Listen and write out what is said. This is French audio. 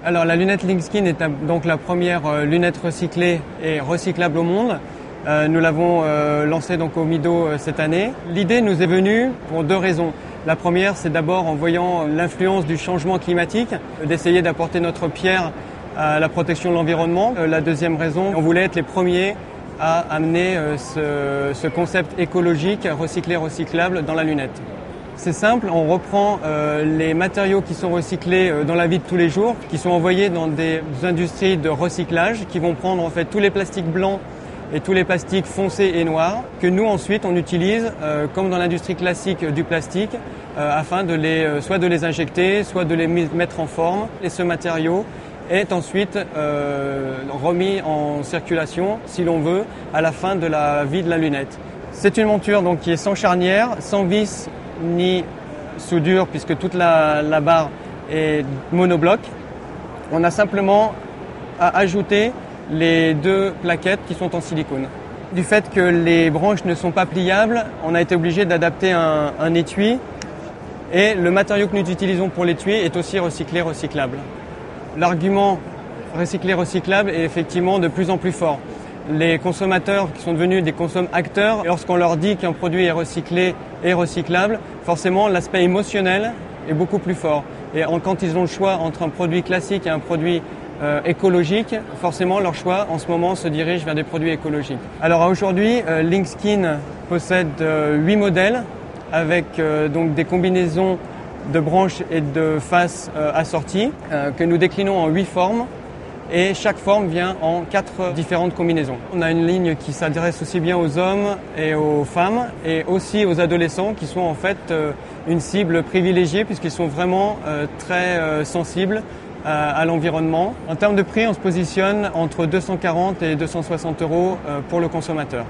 Alors la lunette Lynxskin est donc la première lunette recyclée et recyclable au monde. Nous l'avons lancée donc au Mido cette année. L'idée nous est venue pour deux raisons. La première, c'est d'abord en voyant l'influence du changement climatique, d'essayer d'apporter notre pierre à la protection de l'environnement. La deuxième raison, on voulait être les premiers à amener ce concept écologique recyclé-recyclable dans la lunette. C'est simple, on reprend les matériaux qui sont recyclés dans la vie de tous les jours, qui sont envoyés dans des industries de recyclage, qui vont prendre en fait tous les plastiques blancs et tous les plastiques foncés et noirs, que nous ensuite on utilise comme dans l'industrie classique du plastique, afin de soit de les injecter, soit de les mettre en forme. Et ce matériau est ensuite remis en circulation, si l'on veut, à la fin de la vie de la lunette. C'est une monture donc qui est sans charnière, sans vis ni soudure, puisque toute la barre est monobloc. On a simplement à ajouter les deux plaquettes qui sont en silicone. Du fait que les branches ne sont pas pliables, on a été obligé d'adapter un étui, et le matériau que nous utilisons pour l'étui est aussi recyclé-recyclable. L'argument recyclé-recyclable est effectivement de plus en plus fort. Les consommateurs qui sont devenus des consommateurs, lorsqu'on leur dit qu'un produit est recyclé et recyclable, forcément l'aspect émotionnel est beaucoup plus fort. Et quand ils ont le choix entre un produit classique et un produit écologique, forcément leur choix en ce moment se dirige vers des produits écologiques. Alors aujourd'hui, Lynxskin possède 8 modèles avec donc des combinaisons de branches et de faces assorties que nous déclinons en 8 formes. Et chaque forme vient en 4 différentes combinaisons. On a une ligne qui s'adresse aussi bien aux hommes et aux femmes et aussi aux adolescents qui sont en fait une cible privilégiée puisqu'ils sont vraiment très sensibles à l'environnement. En termes de prix, on se positionne entre 240 et 260 € pour le consommateur.